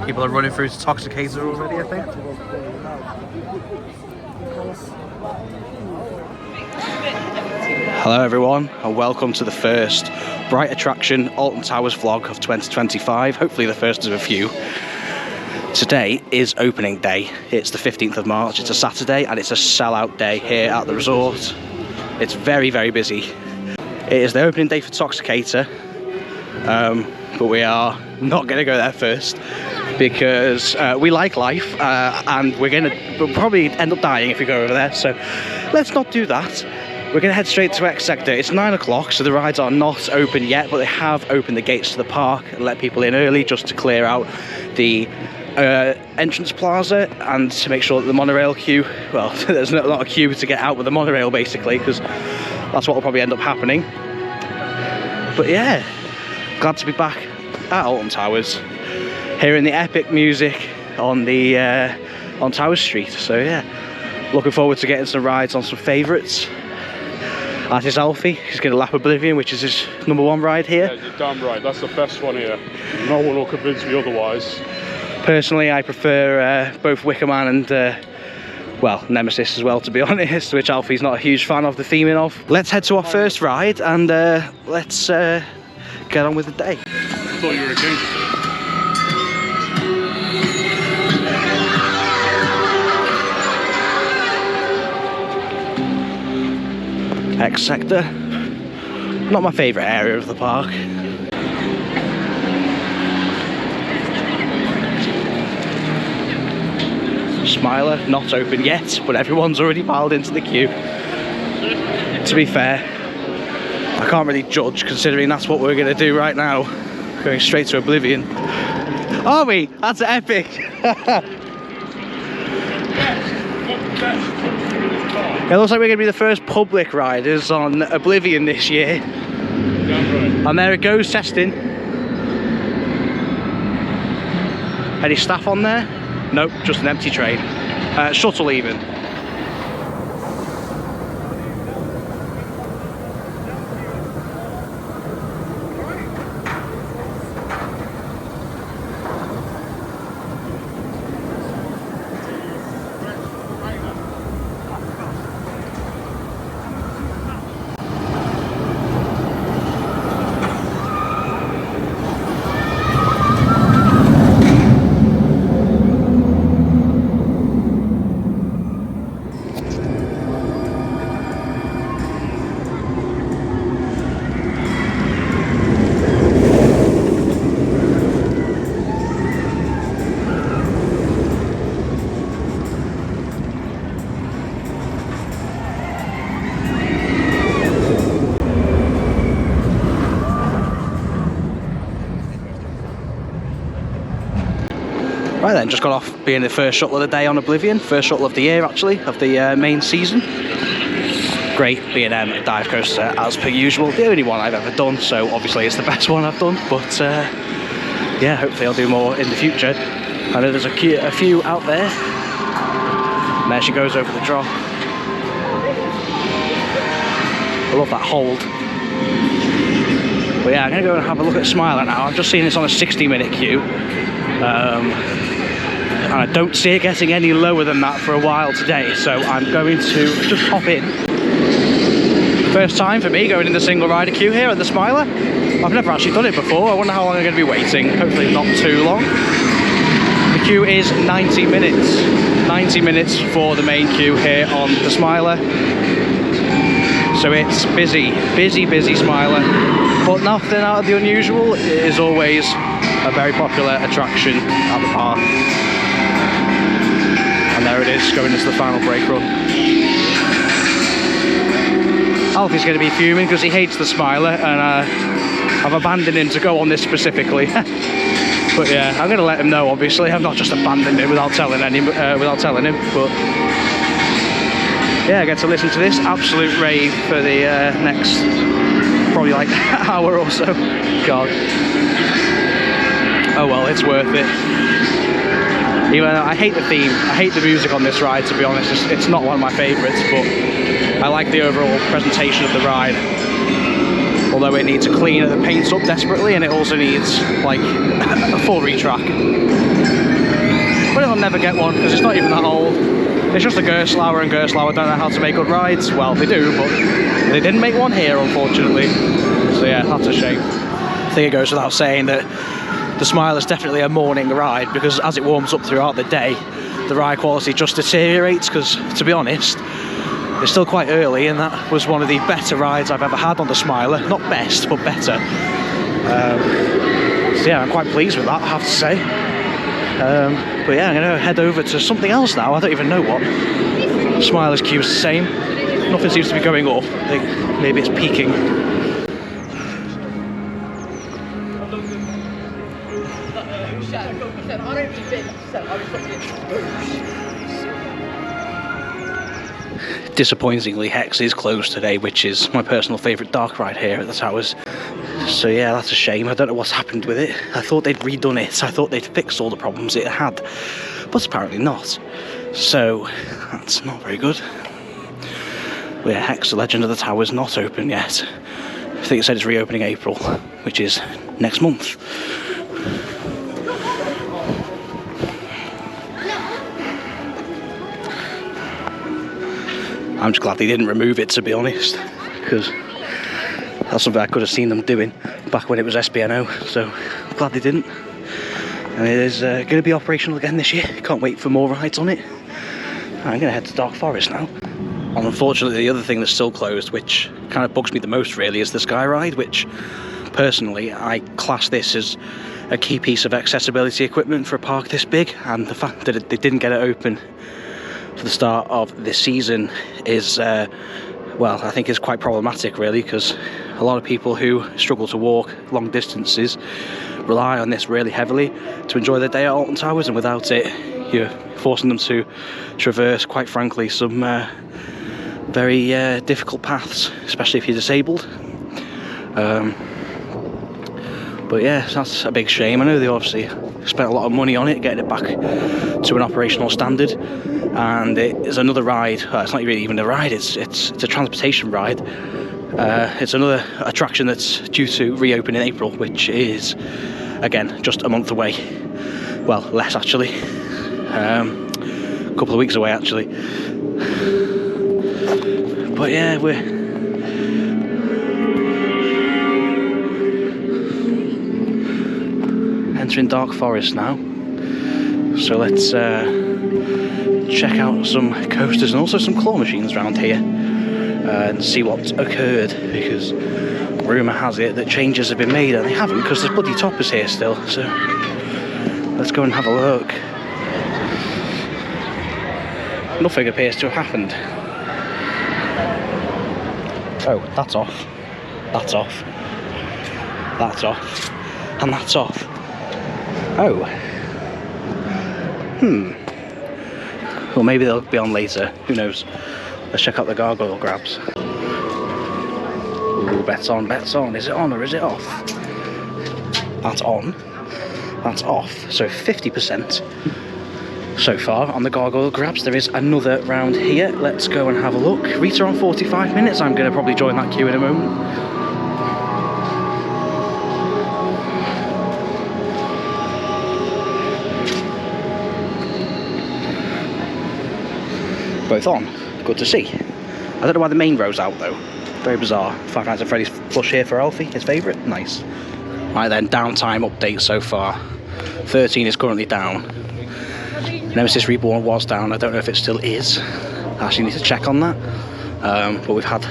People are running through to Toxicator already, I think. Hello everyone, and welcome to the first Bright Attraction Alton Towers vlog of 2025. Hopefully the first of a few. Today is opening day. It's the 15th of March, it's a Saturday, and it's a sellout day here at the resort. It's very, very busy. It is the opening day for Toxicator, but we are not going to go there first because we like life, and we'll probably end up dying if we go over there, so let's not do that. We're going to head straight to X Sector. It's 9 o'clock, so the rides are not open yet, but they have opened the gates to the park and let people in early just to clear out the entrance plaza and to make sure that the monorail queue, well, there's not a queue to get out with the monorail basically, because that's what will probably end up happening. But yeah, glad to be back at Alton Towers, hearing the epic music on the on Towers Street. So yeah, looking forward to getting some rides on some favourites. That is Alfie. He's going to lap Oblivion, which is his #1 ride here. Yeah, you're damn right. That's the best one here. No one will convince me otherwise. Personally, I prefer both Wicker Man and, well, Nemesis as well, to be honest, which Alfie's not a huge fan of the theming of. Let's head to our first ride and let's get on with the day. I thought you were against it. X Sector, not my favourite area of the park. Smiler, not open yet, but everyone's already piled into the queue. To be fair, I can't really judge considering that's what we're going to do right now. Going straight to Oblivion. Are we? That's epic! It looks like we're going to be the first public riders on Oblivion this year. And there it goes, testing. Any staff on there? Nope, just an empty train. Shuttle even. Right then, just got off being the first shuttle of the day on Oblivion, first shuttle of the year actually, of the main season. Great B&M dive coaster as per usual, the only one I've ever done, so obviously it's the best one I've done, but yeah, hopefully I'll do more in the future. I know there's a few out there, and there she goes over the drop. I love that hold. But yeah, I'm going to go and have a look at Smiler now. I've just seen it's on a 60-minute queue. And I don't see it getting any lower than that for a while today, so I'm going to just hop in. First time for me going in the single rider queue here at the Smiler. I've never actually done it before. I wonder how long I'm going to be waiting. Hopefully not too long. The queue is 90 minutes. 90 minutes for the main queue here on the Smiler. So it's busy, busy, busy Smiler. But nothing out of the unusual. It is always a very popular attraction at the park. And there it is, going into the final brake run. Alfie's going to be fuming because he hates the Smiler, and I've abandoned him to go on this specifically. But yeah, I'm going to let him know. Obviously, I've not just abandoned him without telling him. But yeah, I get to listen to this absolute rave for the next probably like hour or so. God. Oh well, it's worth it. Even though I hate the theme, I hate the music on this ride, to be honest. It's not one of my favourites, but I like the overall presentation of the ride. although it needs a clean of the paint up desperately, and it also needs like a full retrack. But it'll never get one because it's not even that old. It's just a Gerstlauer, and Gerstlauer don't know how to make good rides. Well, they do, but they didn't make one here, unfortunately. So yeah, that's a shame. I think it goes without saying that the Smile is definitely a morning ride, because as it warms up throughout the day, the ride quality just deteriorates, because to be honest, it's still quite early, and that was one of the better rides I've ever had on the Smiler. Not best, but better. So yeah, I'm quite pleased with that, I have to say. But yeah, I'm going to head over to something else now. I don't even know what. Smiler's queue's the same. Nothing seems to be going up. I think maybe it's peaking. Disappointingly, Hex is closed today, which is my personal favourite dark ride here at the Towers. So yeah, that's a shame. I don't know what's happened with it. I thought they'd redone it. I thought they'd fixed all the problems it had, but apparently not. So that's not very good. But yeah, Hex, the Legend of the Towers, not open yet. I think it said it's reopening April, which is next month. I'm just glad they didn't remove it, to be honest, because that's something I could have seen them doing back when it was SBNO, so I'm glad they didn't. And it is going to be operational again this year. Can't wait for more rides on it. I'm going to head to Dark Forest now. And unfortunately, the other thing that's still closed, which kind of bugs me the most really, is the Sky Ride, which personally I class this as a key piece of accessibility equipment for a park this big, and the fact that they didn't get it open for the start of this season is, well, I think is quite problematic really, because a lot of people who struggle to walk long distances rely on this really heavily to enjoy their day at Alton Towers, and without it you're forcing them to traverse, quite frankly, some very difficult paths, especially if you're disabled. But yeah, that's a big shame. I know they obviously spent a lot of money on it, getting it back to an operational standard, and it is another ride. It's not really even a ride, it's a transportation ride. It's another attraction that's due to reopen in April, which is again just a month away. Well, less actually, a couple of weeks away actually. But yeah, we're entering Dark Forest now, so let's check out some coasters and also some claw machines around here and see what's occurred, because rumour has it that changes have been made, and they haven't, because there's bloody toppers here still. So let's go and have a look. Nothing appears to have happened. Oh, that's off. That's off. That's off. And that's off. Oh. Well, maybe they'll be on later. Who knows? Let's check out the gargoyle grabs. Ooh, bets on, bets on. Is it on or is it off? That's on. That's off. So 50% so far on the gargoyle grabs. There is another round here. Let's go and have a look. Rita on 45 minutes. I'm going to probably join that queue in a moment. Both on. Good to see. I don't know why the main row's out though. Very bizarre. Five Nights at Freddy's flush here for Alfie, his favourite. Nice. Right then, downtime update so far. 13 is currently down. Nemesis Reborn was down. I don't know if it still is. I actually need to check on that. But we've had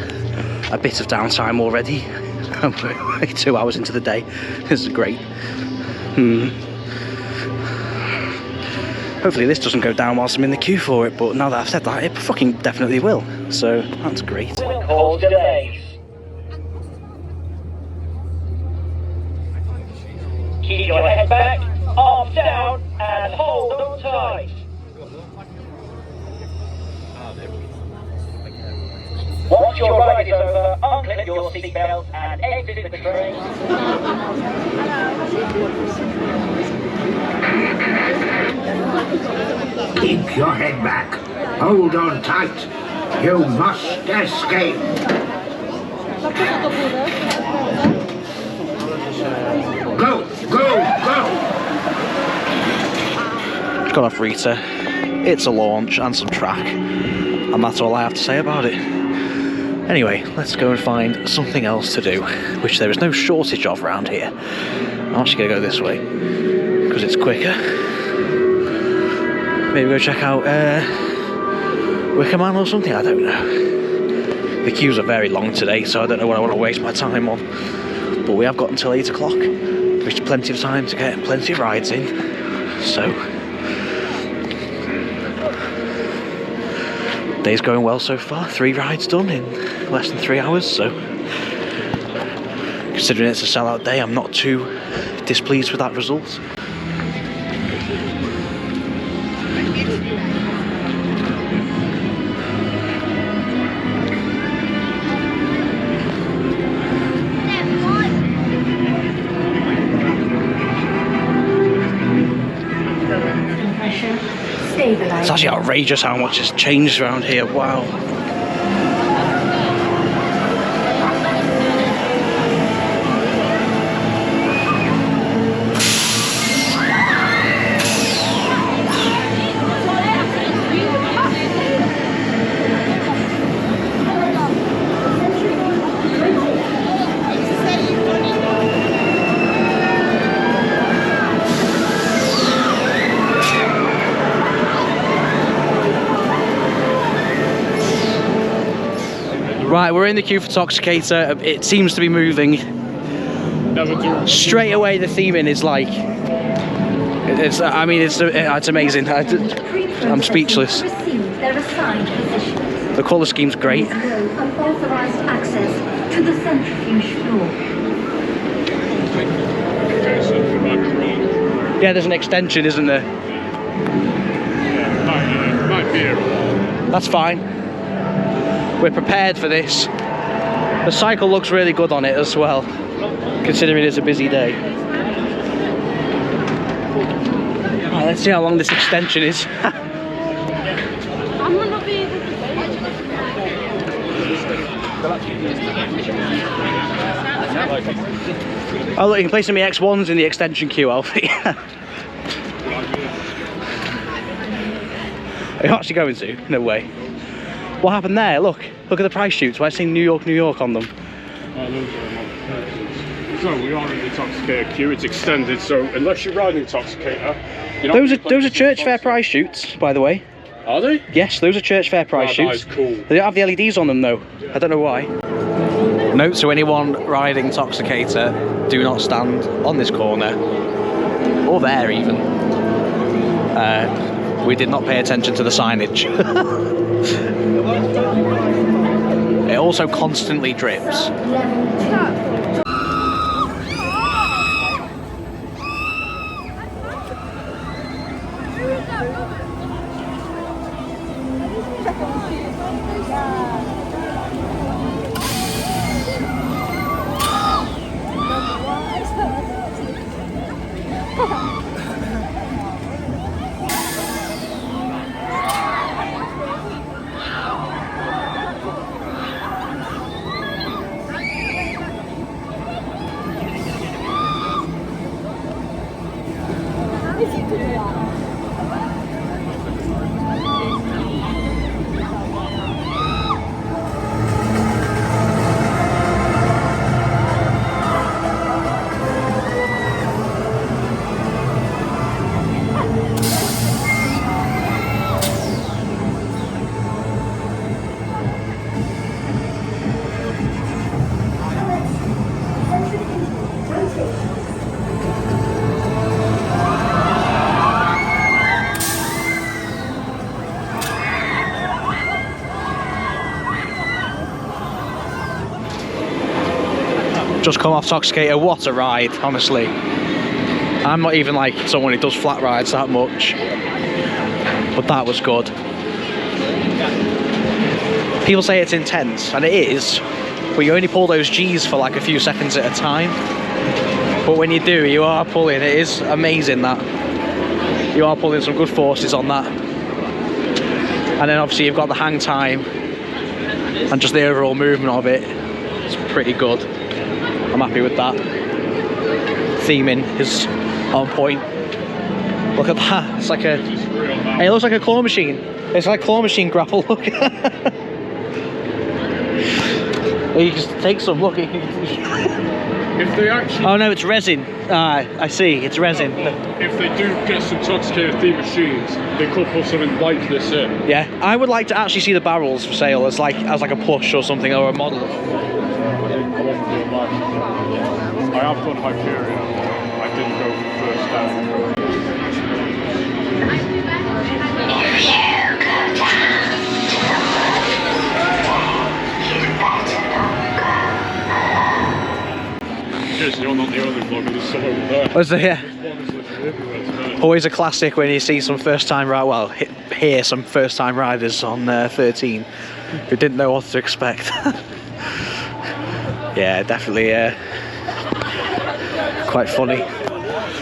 a bit of downtime already. We're 2 hours into the day. This is great. Hopefully this doesn't go down whilst I'm in the queue for it, but now that I've said that, it fucking definitely will. So that's great. Hold delays. Keep your head back, arms down, and hold on tight. Once your ride is over, unclip your seatbelt and exit the train. Keep your head back. Hold on tight. You must escape. got off Rita. It's a launch and some track, and that's all I have to say about it. Anyway, let's go and find something else to do, which there is no shortage of around here. I'm actually going to go this way because it's quicker. Maybe go check out Wickerman or something, I don't know. The queues are very long today, so I don't know what I want to waste my time on. But we have got until 8 o'clock, which is plenty of time to get plenty of rides in. So, day's going well so far. 3 rides done in less than 3 hours, so considering it's a sellout day, I'm not too displeased with that result. It's actually outrageous how much has changed around here, wow. Right, we're in the queue for Toxicator. It seems to be moving. Straight away, the theming is like, it's amazing. I'm speechless. The colour scheme's great. Unauthorized access to the centrifuge floor. Yeah, there's an extension, isn't there? Yeah, might be here. That's fine. We're prepared for this. The cycle looks really good on it as well, considering it's a busy day. Right, let's see how long this extension is. Oh look, you can play some EX1s in the extension queue, Alfie. Are you actually going to? No way. What happened there? Look at the price shoots. Why is it saying New York, New York on them? So we are in the Toxicator queue. It's extended, so unless you're riding Toxicator, those are church fair price shoots, by the way. Are they? Yes, those are church fair price shoots. That is cool. They don't have the LEDs on them though. I don't know why. Note to anyone riding Toxicator: do not stand on this corner or there even. We did not pay attention to the signage. It also constantly drips. Just come off Toxicator, what a ride, honestly. I'm not even like someone who does flat rides that much, but that was good. People say it's intense, and it is, but you only pull those G's for like a few seconds at a time. But when you do, you are pulling, it is amazing that. You are pulling some good forces on that. And then obviously you've got the hang time, and just the overall movement of it, it's pretty good. I'm happy with that. Theming is on point. Look at that. It's like a. It's real now. Hey, it looks like a claw machine. It's like a claw machine grapple. Look. You can just take some. Look. If they actually... Oh no, it's resin. I see. It's resin. If they do get some Toxicator themed machines, they could put something like this in. Yeah, I would like to actually see the barrels for sale as like a plush or something, or a model. I have done Hyperion. I didn't go for the first time. You're not the only vlogger, there's some over there. Was there? Yeah. Vloggers literally everywhere today. Always a classic when you see some first-time hear some first-time riders on 13 who didn't know what to expect. Yeah, definitely quite funny.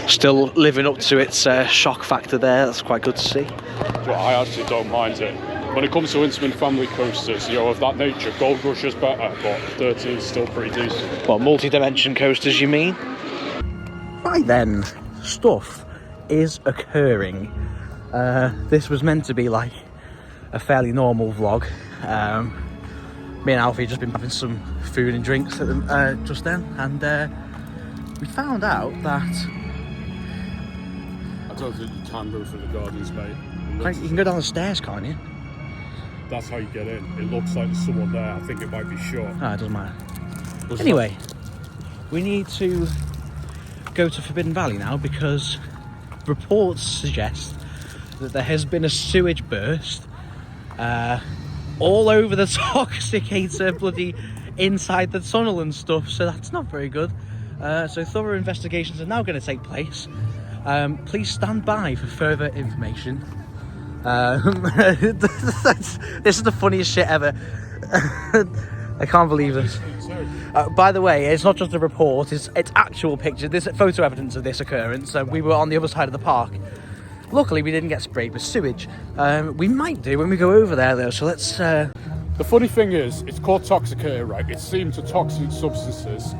Still living up to its shock factor there. That's quite good to see. Well, I actually don't mind it. When it comes to intimate family coasters, you know, of that nature, Gold Rush is better, but 13 is still pretty decent. What, multi-dimension coasters you mean? Right then, stuff is occurring. This was meant to be like a fairly normal vlog. Me and Alfie just been having some food and drinks at the, just then, and we found out that I don't think you can go through the gardens, mate. you can go down the stairs, can't you? That's how you get in. It looks like there's someone there. I think it might be shut. Ah, it doesn't matter. Anyway, we need to go to Forbidden Valley now because reports suggest that there has been a sewage burst all over the Toxicator bloody inside the tunnel and stuff, so that's not very good. So thorough investigations are now going to take place. Please stand by for further information. This is the funniest shit ever. I can't believe this. By the way, it's not just a report, it's actual pictures. There's photo evidence of this occurrence. We were on the other side of the park. Luckily, we didn't get sprayed with sewage. We might do when we go over there, though, so let's... The funny thing is, it's called Toxicator, right? It's sealed to toxic substances.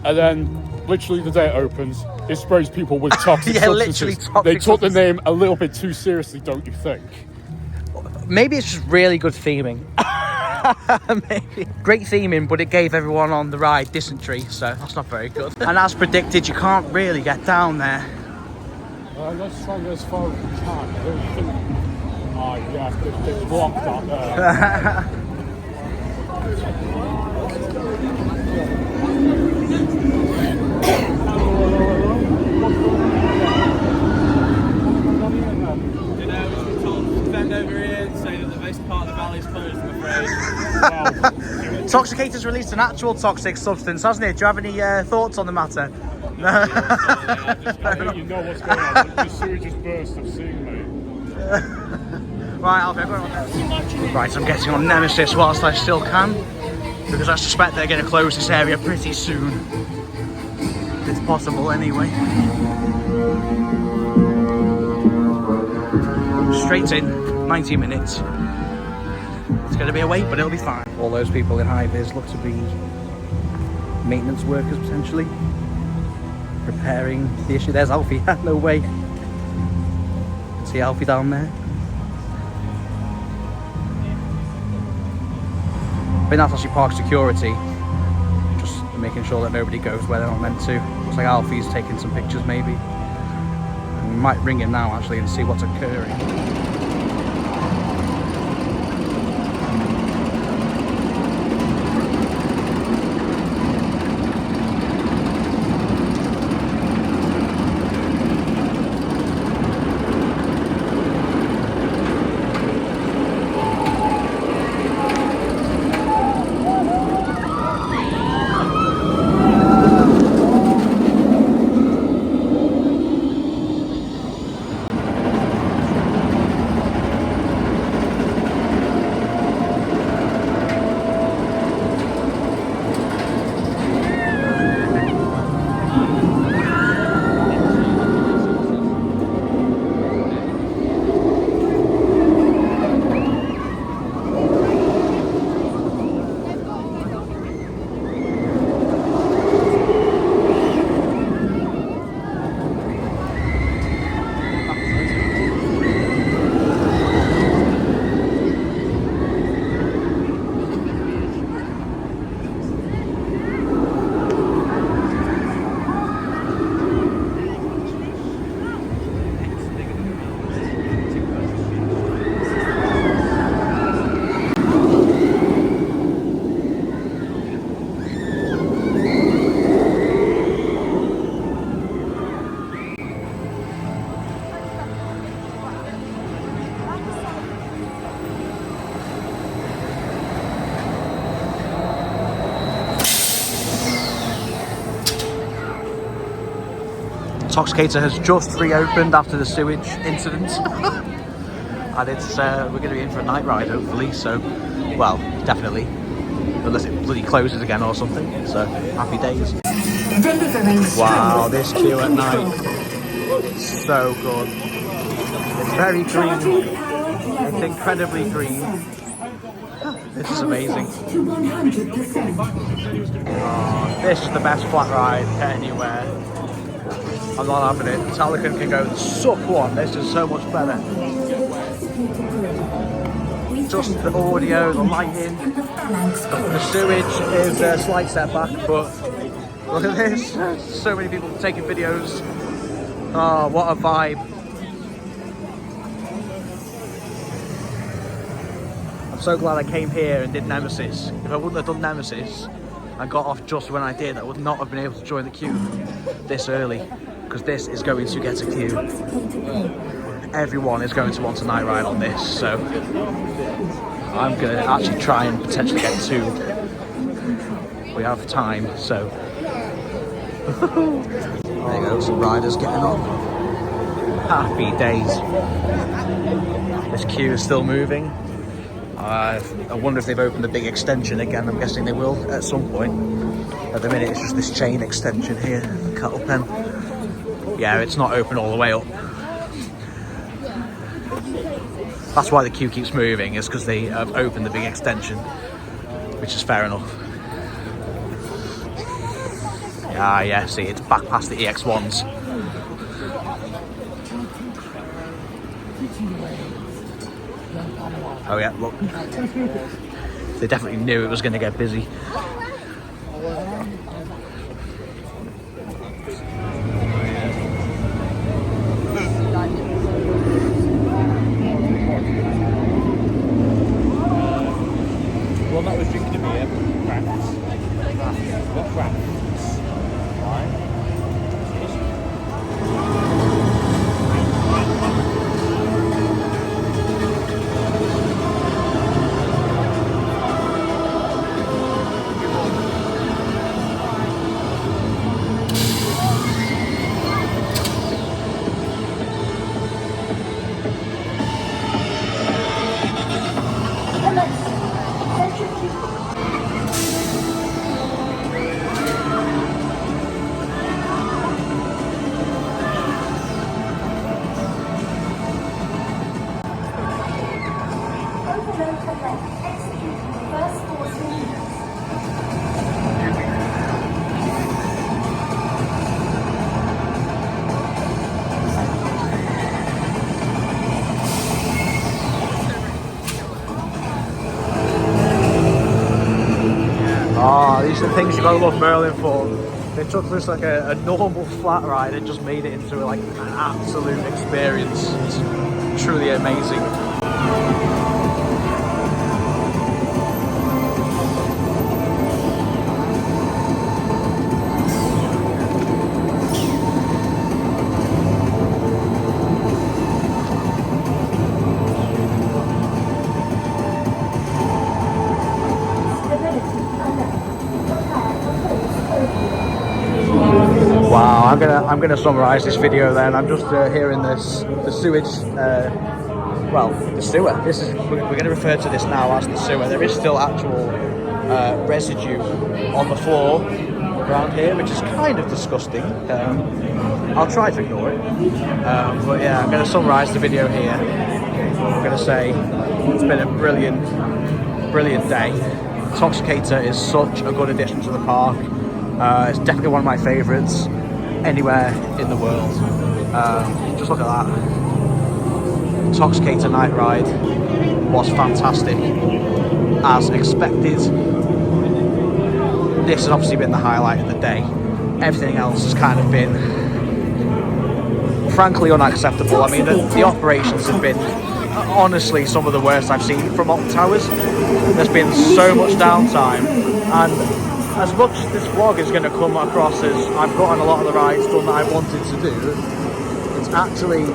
And then, literally the day it opens, it sprays people with toxic yeah, substances. literally toxic They took the substances. name a little bit too seriously, don't you think? Maybe it's just really good theming. Maybe. Great theming, but it gave everyone on the ride dysentery, so that's not very good. And as predicted, you can't really get down there. Let's try and go as far as we can. I don't think... Oh, yeah, they've blocked that there. Toxicator's released an actual toxic substance, hasn't it? Do you have any thoughts on the matter? I think you know what's going on. The sewage just burst, I've seen, mate. Right, Alfie, I'm going on Nemesis. Right, I'm getting on Nemesis whilst I still can, because I suspect they're going to close this area pretty soon. It's possible anyway. Straight in, 90 minutes. It's going to be a wait, but it'll be fine. All those people in high-vis look to be maintenance workers, potentially. Repairing the issue. There's Alfie. No way. See Alfie down there. I think that's actually park security. Just making sure that nobody goes where they're not meant to. Looks like Alfie's taking some pictures, maybe. And we might ring him now, actually, and see what's occurring. Toxicator has just reopened after the sewage incident. And it's we're going to be in for a night ride hopefully, so, well, definitely, unless it bloody closes again or something, so happy days. Wow, this queue at night, it's so good. It's very green, it's incredibly green. This is amazing. Oh, this is the best flat ride anywhere. I'm not having it. Talican can go suck one, this is so much better. Just the audio, the lighting, the sewage is a slight setback, but look at this, so many people taking videos. Oh, what a vibe. I'm so glad I came here and did Nemesis. If I wouldn't have done Nemesis and got off just when I did, I would not have been able to join the queue this early, because this is going to get a queue. Everyone is going to want a night ride on this, so I'm going to actually try and potentially get 2. We have time, so there you go, some riders getting on. Happy days. This queue is still moving. I wonder if they've opened the big extension again. I'm guessing they will at some point. At the minute it's just this chain extension here, cattle pen. Yeah, it's not open all the way up. That's why the queue keeps moving, is because they have opened the big extension, which is fair enough. Ah, yeah, see, it's back past the EX1s. Oh yeah, look. They definitely knew it was going to get busy. Well, that was drinking a beer. Crafts. What crafts? These are the things you've got to love Merlin for. They took this like a normal flat ride and just made it into like an absolute experience. It's truly amazing. Wow, I'm gonna summarise this video then. I'm just here in the sewage, well, the sewer. We're going to refer to this now as the sewer. There is still actual residue on the floor around here, which is kind of disgusting. I'll try to ignore it, but yeah, I'm going to summarise the video here. I'm going to say it's been a brilliant day. Toxicator is such a good addition to the park. It's definitely one of my favourites anywhere in the world. Just look at that. Toxicator night ride was fantastic, as expected. This has obviously been the highlight of the day. Everything else has kind of been, frankly, unacceptable. I mean, the operations have been honestly some of the worst I've seen from Alton Towers. There's been so much downtime, and as much as this vlog is going to come across as I've gotten a lot of the rides done that I wanted to do, it's actually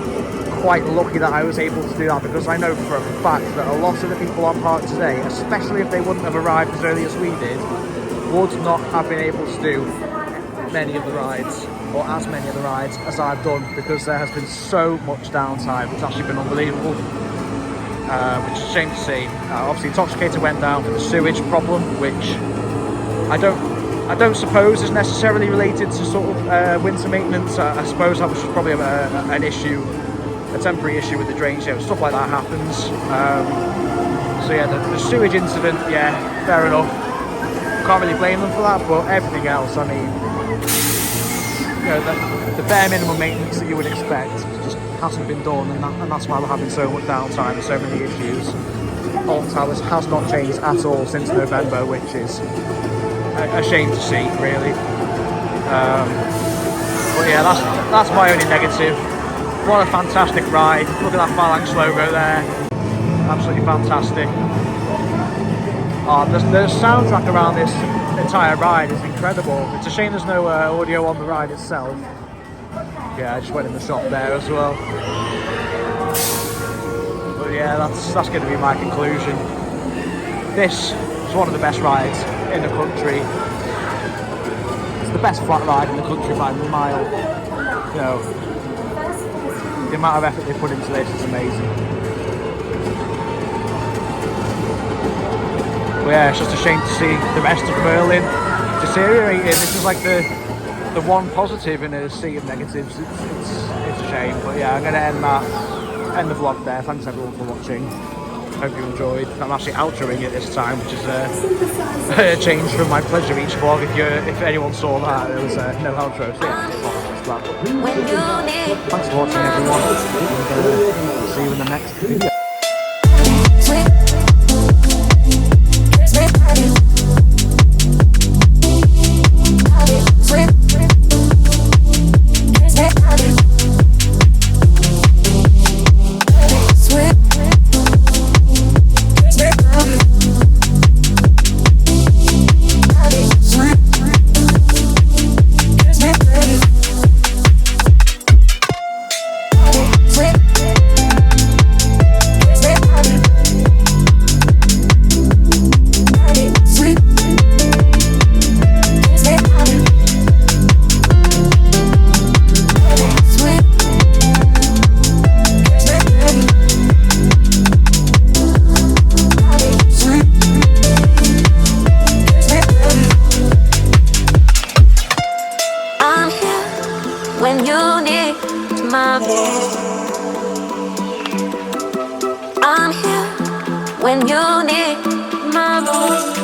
quite lucky that I was able to do that, because I know for a fact that a lot of the people on park today, especially if they wouldn't have arrived as early as we did, would not have been able to do many of the rides. or as many of the rides as I've done, because there has been so much downtime. It's actually been unbelievable, which is a shame to see. Obviously Toxicator went down for the sewage problem, which I don't suppose is necessarily related to sort of winter maintenance. I suppose that was just probably an issue, a temporary issue with the drains. Yeah, stuff like that happens. So yeah, the sewage incident, yeah, fair enough. Can't really blame them for that, but everything else, I mean, you know, the bare minimum maintenance that you would expect just hasn't been done, and that's why we're having so much downtime and so many issues. Alton Towers has not changed at all since November, which is a shame to see, really. But yeah, that's my only negative. What a fantastic ride. Look at that Phalanx logo there. Absolutely fantastic. The soundtrack around this entire ride is incredible. It's a shame there's no audio on the ride itself. Yeah, I just went in the shop there as well. But yeah, that's going to be my conclusion. This is one of the best rides in the country. It's the best flat ride in the country by a mile. You know, the amount of effort they put into this is amazing. But yeah, it's just a shame to see the rest of Merlin deteriorating. This is like the one positive in a sea of negatives. It's a shame, but yeah, I'm going to end the vlog there. Thanks everyone for watching. Hope you enjoyed. I'm actually outroing it this time, which is a change from my pleasure each vlog. If anyone saw that, there was no outro. So yeah, thanks for watching everyone, and see you in the next video. When you need my voice, I'm here when you need my voice.